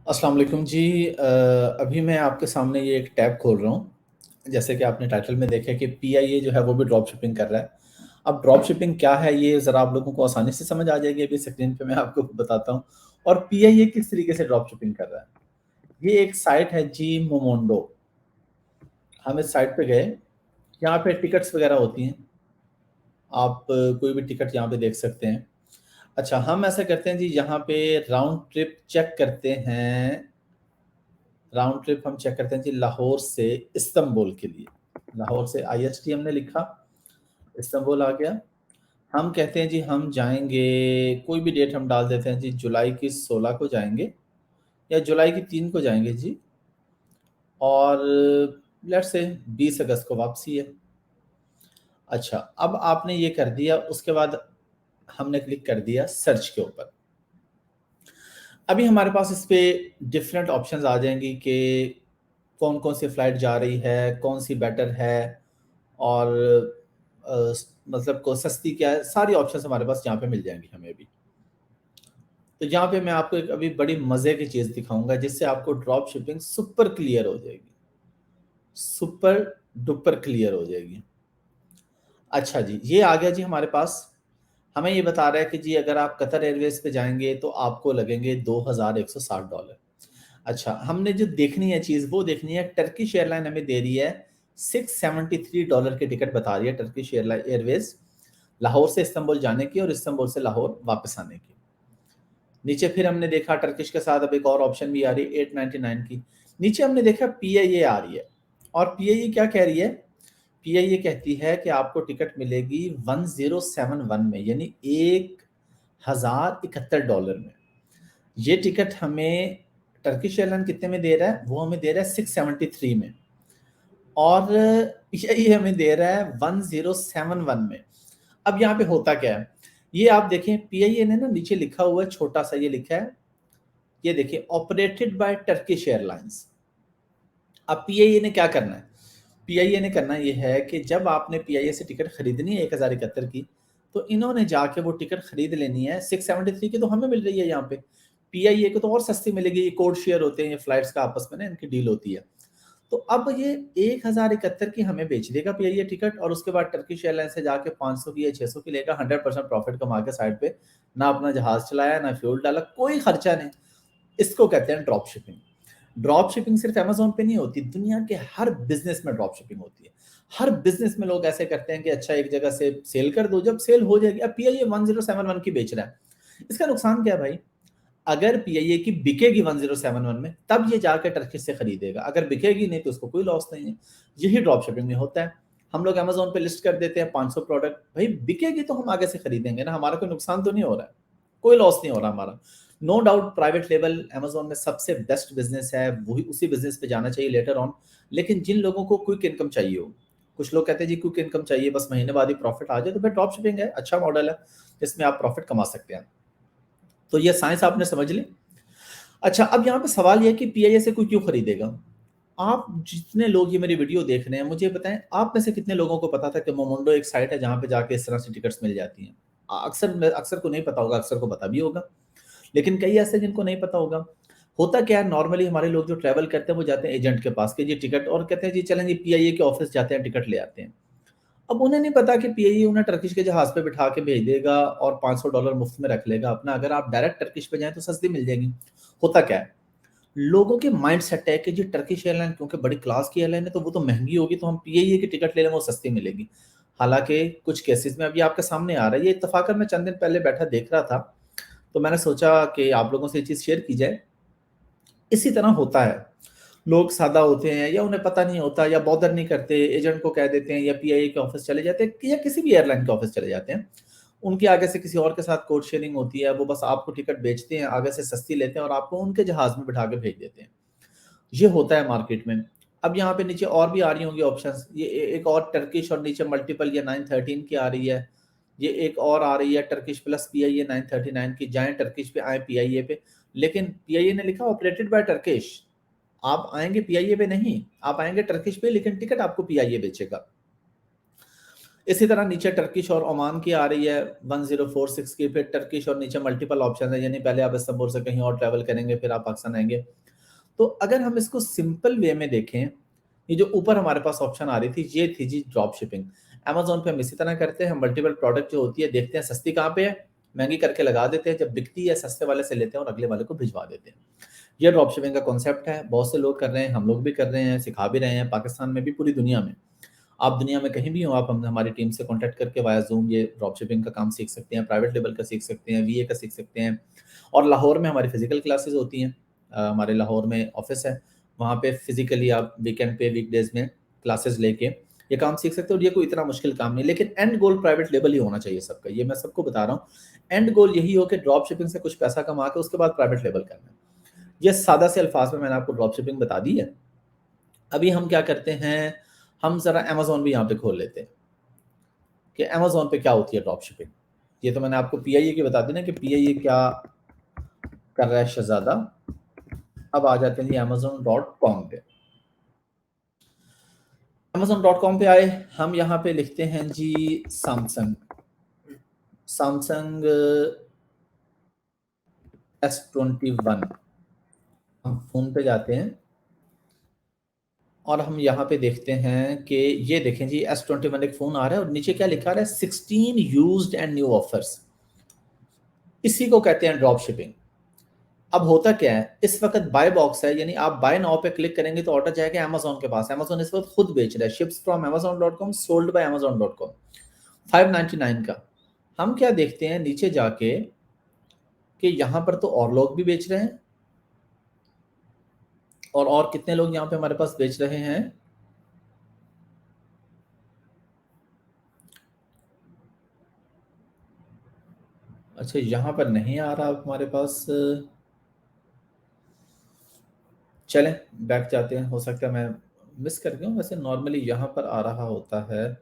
अस्सलाम वालेकुम जी। अभी मैं आपके सामने ये एक टैब खोल रहा हूँ। जैसे कि आपने टाइटल में देखा कि पीआईए जो है वो भी ड्रॉप शिपिंग कर रहा है। अब ड्रॉप शिपिंग क्या है ये ज़रा आप लोगों को आसानी से समझ आ जाएगी, अभी स्क्रीन पे मैं आपको बताता हूँ। और पीआईए किस तरीके से ड्रॉप शिपिंग कर रहा है। ये एक साइट है जी, मोमोंडो। हम इस साइट पे गए, यहाँ पे टिकट्स वगैरह होती हैं। आप कोई भी टिकट यहाँ पे देख सकते हैं। अच्छा, हम ऐसा करते हैं जी, यहाँ पे राउंड ट्रिप चेक करते हैं। राउंड ट्रिप हम चेक करते हैं जी, लाहौर से इस्तांबुल के लिए। लाहौर से आईएसटी हमने लिखा, इस्तांबुल आ गया। हम कहते हैं जी हम जाएंगे, कोई भी डेट हम डाल देते हैं जी, जुलाई की 16 को जाएंगे या जुलाई की 3 को जाएंगे जी। और लेट्स से 20 अगस्त को वापसी है। अच्छा, अब आपने ये कर दिया, उसके बाद हमने क्लिक कर दिया सर्च के ऊपर। अभी हमारे पास इस पे डिफरेंट ऑप्शंस आ जाएंगी कि कौन कौन सी फ्लाइट जा रही है, कौन सी बेटर है, और अ, मतलब को सस्ती क्या है, सारी ऑप्शंस हमारे पास यहाँ पे मिल जाएंगी हमें भी। तो यहाँ पे मैं आपको एक अभी बड़ी मज़े की चीज़ दिखाऊंगा जिससे आपको ड्रॉप शिपिंग सुपर क्लियर हो जाएगी, सुपर डुपर क्लियर हो जाएगी। अच्छा जी, ये आ गया जी हमारे पास। हमें ये बता रहा है कि जी अगर आप कतर एयरवेज पे जाएंगे तो आपको लगेंगे $2160। अच्छा, हमने जो देखनी है चीज़ वो देखनी है, टर्किश एयरलाइन हमें दे रही है $673 की टिकट बता रही है, टर्किश एयरवेज लाहौर से इस्तांबुल जाने की और इस्तांबुल से लाहौर वापस आने की। नीचे फिर हमने देखा टर्किश के साथ अब एक और ऑप्शन भी आ रही है 899 की। नीचे हमने देखा पीआईए आ रही है, और पीआईए क्या कह रही है? पीआईए कहती है कि आपको टिकट मिलेगी 1071 में, यानी $1071 में। ये टिकट हमें टर्किश एयरलाइन कितने में दे रहा है? वो हमें दे रहा है 673 में, और यही हमें दे रहा है 1071 में। अब यहाँ पे होता क्या है, ये आप देखें, पीआईए ने ना नीचे लिखा हुआ है, छोटा सा ये लिखा है, ये देखिए, ऑपरेटेड बाय टर्किश एयरलाइंस। अब पीआईए ने क्या करना है? पीआईए ने करना ये है कि जब आपने पीआईए से टिकट खरीदनी है 1071 की, तो इन्होंने जाके वो टिकट खरीद लेनी है। 673 की तो हमें मिल रही है यहाँ पे, पीआईए को तो और सस्ती मिलेगी। ये कोड शेयर होते हैं, ये फ्लाइट्स का आपस में ना इनकी डील होती है। तो अब ये 1071 की हमें बेच देगा पीआईए टिकट, और उसके बाद टर्किश एयरलाइन से जाके 500 की या 600 की लेगा, 100% प्रॉफिट कमा के साइड पे। ना अपना जहाज चलाया, ना फ्यूल डाला, कोई खर्चा नहीं। इसको कहते हैं ड्रॉप शिपिंग। ड्रॉप शिपिंग सिर्फ अमेज़न पे नहीं होती, दुनिया के हर बिज़नेस में ड्रॉप शिपिंग होती है। हर बिज़नेस में लोग ऐसे करते हैं कि अच्छा एक जगह से सेल कर दो, जब सेल हो जाएगी। अब पीआईए 1071 की बेच रहा है, इसका नुकसान क्या है भाई? अगर पीआईए की बिकेगी 1071 में, तब ये जाकर टर्किश से खरीदेगा। अगर बिकेगी नहीं तो उसको कोई लॉस नहीं है। यही ड्रॉप शिपिंग में होता है। हम लोग अमेज़न पे लिस्ट कर देते हैं 500 प्रोडक्ट, भाई बिकेगी तो हम आगे से खरीदेंगे ना, हमारा कोई नुकसान तो नहीं हो रहा है, कोई लॉस नहीं हो रहा हमारा। No doubt private level Amazon में सबसे बेस्ट बिज़नेस है, वही उसी बिज़नेस पे जाना चाहिए लेटर ऑन। लेकिन जिन लोगों को क्विक इनकम चाहिए हो, कुछ लोग कहते हैं जी क्विक इनकम चाहिए, बस महीने बाद ही प्रॉफिट आ जाए, तो फिर ड्रॉप शिपिंग है, अच्छा मॉडल है, जिसमें आप प्रॉफिट कमा सकते हैं। तो ये साइंस आपने समझ ली। अच्छा, अब यहाँ पे सवाल ये है कि पीआईए से कोई क्यों खरीदेगा? आप जितने लोग ये मेरी वीडियो देख रहे हैं, मुझे बताएं, आप में से कितने लोगों को पता था कि मोमोंडो एक साइट है जहाँ पे जाके इस तरह से टिकट्स मिल जाती हैं? अक्सर अक्सर को नहीं पता होगा, अक्सर को पता भी होगा, लेकिन कई ऐसे हैं जिनको नहीं पता होगा। होता क्या है, नॉर्मली हमारे लोग जो ट्रैवल करते हैं वो जाते हैं एजेंट के पास कि जी टिकट, और कहते हैं जी चलें जी पीआईए के ऑफिस जाते हैं, टिकट ले आते हैं। अब उन्हें नहीं पता कि पीआईए उन्हें टर्किश के जहाज पे बिठा के भेज देगा और $500 मुफ्त में रख लेगा अपना। अगर आप डायरेक्ट टर्किश पे जाएं तो सस्ती मिल जाएगी। होता क्या है, लोगों के माइंड सेट है कि जी टर्किश एयरलाइन क्योंकि बड़ी क्लास की एयरलाइन है तो वो तो महंगी होगी, तो हम पीआईए की टिकट ले लें, वो सस्ती मिलेगी। हालांकि कुछ केसेस में अभी आपके सामने आ रहा है, ये इत्तेफाकन मैं चंद दिन पहले बैठा देख रहा था, तो मैंने सोचा कि आप लोगों से ये चीज़ शेयर की जाए। इसी तरह होता है, लोग सादा होते हैं या उन्हें पता नहीं होता या बॉदर नहीं करते, एजेंट को कह देते हैं या पीआईए के ऑफिस चले जाते हैं या किसी भी एयरलाइन के ऑफिस चले जाते हैं। उनके आगे से किसी और के साथ कोड शेयरिंग होती है, वो बस आपको टिकट बेचते हैं, आगे से सस्ती लेते हैं और आपको उनके जहाज में बिठा के भेज देते हैं। ये होता है मार्केट में। अब यहाँ पे नीचे और भी आ रही होंगी ऑप्शंस, ये एक और टर्किश और नीचे मल्टीपल ये 913 की आ रही है। ये एक और आ रही है टर्किश प्लस पीआईए 939 की, जाएं टर्किश पे आए पीआईए पे। लेकिन पीआईए ने लिखा ऑपरेटेड बाय टर्किश, आप आएंगे पीआईए पे नहीं, आप आएंगे टर्किश पे, लेकिन टिकट आपको पीआईए बेचेगा। इसी तरह नीचे टर्किश और ओमान की आ रही है 1046 की, फिर टर्किश और नीचे मल्टीपल ऑप्शन है, यानी पहले आप इस्तांबुल से कहीं और ट्रैवल करेंगे फिर आप पाकिस्तान आएंगे। तो अगर हम इसको सिंपल वे में देखें, ये जो ऊपर हमारे पास ऑप्शन आ रही थी ये थी जी ड्रॉप शिपिंग। अमेजोन पे हम इसी तरह करते हैं, हम मल्टीपल प्रोडक्ट जो होती है देखते हैं सस्ती कहाँ पे है, महंगी करके लगा देते हैं, जब बिकती है सस्ते वाले से लेते हैं और अगले वाले को भिजवा देते हैं। ये ड्रॉप शिपिंग का कॉन्सेप्ट है, बहुत से लोग कर रहे हैं, हम लोग भी कर रहे हैं, सिखा भी रहे हैं, पाकिस्तान में भी, पूरी दुनिया में। आप दुनिया में कहीं भी हो, आप हम हमारी टीम से कॉन्टैक्ट करके वाया जूम ये ड्रॉप शिपिंग का काम सीख सकते हैं, प्राइवेट लेवल का सीख सकते हैं, वीए का सीख सकते हैं। और लाहौर में हमारी फिजिकल क्लासेस होती हैं, हमारे लाहौर में ऑफिस है, वहाँ पे फिजिकली आप वीकेंड पे वीकडेज में क्लासेस लेके ये काम सीख सकते हो। और ये कोई इतना मुश्किल काम नहीं, लेकिन एंड गोल प्राइवेट लेवल ही होना चाहिए सबका, ये मैं सबको बता रहा हूँ। एंड गोल यही हो कि ड्रॉप शिपिंग से कुछ पैसा कमा के उसके बाद प्राइवेट लेवल करना है। ये सादा से अल्फाज में मैंने आपको ड्रॉप शिपिंग बता दी है। अभी हम क्या करते हैं, हम जरा अमेजोन भी यहाँ पे खोल लेते हैं कि अमेजोन पे क्या होती है ड्रॉप शिपिंग। ये तो मैंने आपको पीआईए की बता दी ना कि पीआईए क्या कर रहा है शहजादा। अब आ जाते हैं जी amazon.com पे। amazon.com पे आए, हम यहाँ पे लिखते हैं जी सैमसंग S21। हम फोन पे जाते हैं और हम यहाँ पे देखते हैं कि ये देखें जी S21 एक फोन आ रहा है और नीचे क्या लिखा रहा है 16 यूज्ड एंड न्यू ऑफर्स। इसी को कहते हैं ड्रॉप शिपिंग। अब होता क्या है, इस वक्त बाय बॉक्स है, यानी आप बाय नाउ पे क्लिक करेंगे तो ऑर्डर जाएगा अमेजोन के पास। अमेजोन इस वक्त खुद बेच रहा है, ships from amazon.com, sold by amazon.com, 599 का। हम क्या देखते हैं नीचे जाके कि यहाँ पर तो और लोग भी बेच रहे हैं, और कितने लोग यहाँ पे हमारे पास बेच रहे हैं। अच्छा यहाँ पर नहीं आ रहा हमारे पास, चलें बैक जाते हैं, हो सकता है मैं मिस कर गया हूँ, वैसे नॉर्मली यहाँ पर आ रहा होता है।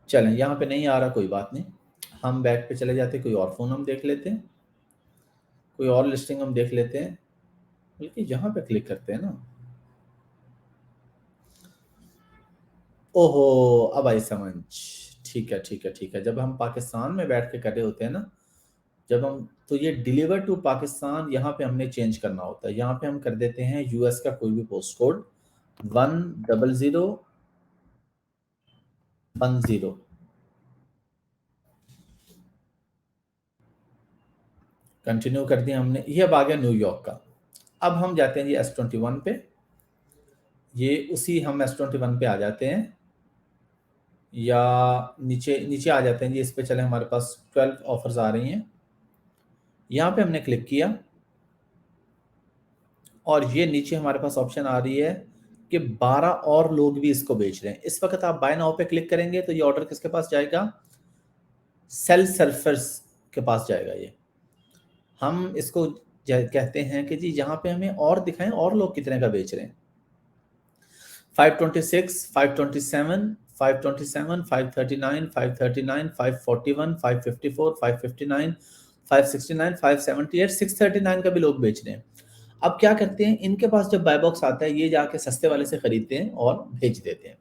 चलें यहाँ पे नहीं आ रहा, कोई बात नहीं, हम बैक पे चले जाते हैं, कोई और फ़ोन हम देख लेते हैं, कोई और लिस्टिंग हम देख लेते हैं, बल्कि यहाँ पे क्लिक करते हैं ना। ओहो, अब आई समझ। ठीक है ठीक है ठीक है, जब हम पाकिस्तान में बैठ के कर रहे होते हैं ना, जब हम, तो ये डिलीवर टू पाकिस्तान यहाँ पे हमने चेंज करना होता है। यहाँ पे हम कर देते हैं यूएस का कोई भी पोस्ट कोड 10010। कंटिन्यू कर दिया हमने, ये अब आ गया न्यूयॉर्क का। अब हम जाते हैं जी S21 पे, ये उसी हम S21 पे आ जाते हैं, या नीचे नीचे आ जाते हैं जी, इस पे चले, हमारे पास 12 ऑफर्स आ रही हैं, यहाँ पे हमने क्लिक किया और ये नीचे हमारे पास ऑप्शन आ रही है कि 12 और लोग भी इसको बेच रहे हैं। इस वक्त आप बाय नाउ पे क्लिक करेंगे तो ये ऑर्डर किसके पास जाएगा, सेल सर्फर्स के पास जाएगा। ये हम इसको कहते हैं कि जी यहाँ पे हमें और दिखाएं और लोग कितने का बेच रहे हैं। 526, 527, 527, 539, 539, 541, 554, 559, 569, 578, 639 का भी लोग बेच रहे हैं। अब क्या करते हैं, इनके पास जब बाय बॉक्स आता है ये जाके सस्ते वाले से खरीदते हैं और भेज देते हैं।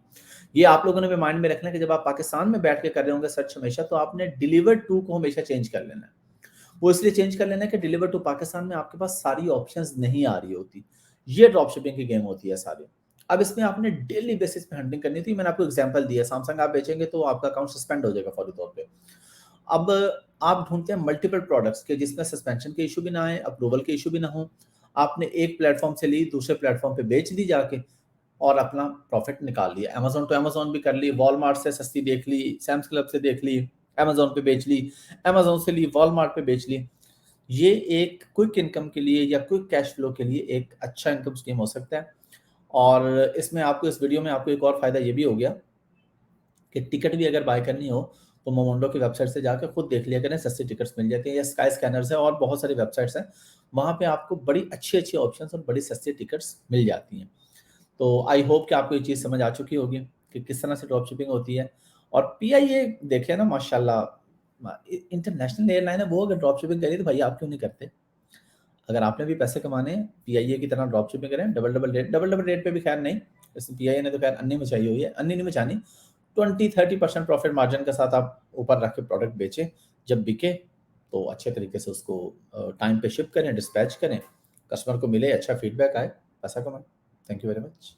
ये आप लोगों ने भी माइंड में रखना है कि जब आप पाकिस्तान में बैठ के कर रहे होंगे सर्च हमेशा, तो आपने डिलीवर टू को हमेशा चेंज कर लेना है। वो इसलिए चेंज कर लेना है कि डिलीवर टू पाकिस्तान में आपके पास सारी ऑप्शंस नहीं आ रही होती। ये ड्रॉप शिपिंग की गेम होती है सारी। अब इसमें आपने डेली बेसिस पे हंटिंग करनी थी। मैंने आपको एग्जांपल दिया, सैमसंग आप बेचेंगे तो आपका अकाउंट सस्पेंड हो जाएगा फौरी तौर पे। अब आप ढूंढते हैं मल्टीपल प्रोडक्ट्स के जिसमें सस्पेंशन के इशू भी ना आए, अप्रूवल के इशू भी ना हो। आपने एक प्लेटफॉर्म से ली, दूसरे प्लेटफॉर्म पे बेच दी जाके और अपना प्रॉफिट निकाल लिया। अमेजोन टू अमेजोन भी कर ली, वॉलमार्ट से सस्ती देख ली, सैम्स क्लब से देख ली, अमेजोन पे बेच ली, अमेजोन से ली, वॉलमार्ट पे बेच ली। ये एक क्विक इनकम के लिए या क्विक कैश फ्लो के लिए एक अच्छा इनकम स्कीम हो सकता है। और इसमें आपको, इस वीडियो में आपको एक और फायदा ये भी हो गया कि टिकट भी अगर बाय करनी हो तो मोमोंडो की वेबसाइट से जाकर खुद देख लिया करें, सस्ती टिकट्स मिल जाती हैं, या स्काई स्कैनर्स है और बहुत सारी वेबसाइट्स हैं, वहाँ पे आपको बड़ी अच्छी अच्छी ऑप्शंस और बड़ी सस्ती टिकट्स मिल जाती हैं। तो आई होप कि आपको ये चीज़ समझ आ चुकी होगी कि किस तरह से ड्रॉप शिपिंग होती है। और पीआईए देखिए ना, माशाल्लाह इंटरनेशनल एयरलाइन है, वो अगर ड्रॉप शिपिंग करिए तो भाई आप क्यों नहीं करते। अगर आपने भी पैसे कमाने हैं पीआईए की तरह ड्रॉप शिपिंग करें, डबल डबल रेट पे भी खैर नहीं, पीआई ने तो खैर अन्नी मचाई हुई है, अन्नी नहीं मचानी, 20-30% प्रॉफिट मार्जिन के साथ आप ऊपर रख के प्रोडक्ट बेचें, जब बिके तो अच्छे तरीके से उसको टाइम पे शिप करें, डिस्पैच करें, कस्टमर को मिले, अच्छा फीडबैक आए, पैसा कमाएं। Thank you very much.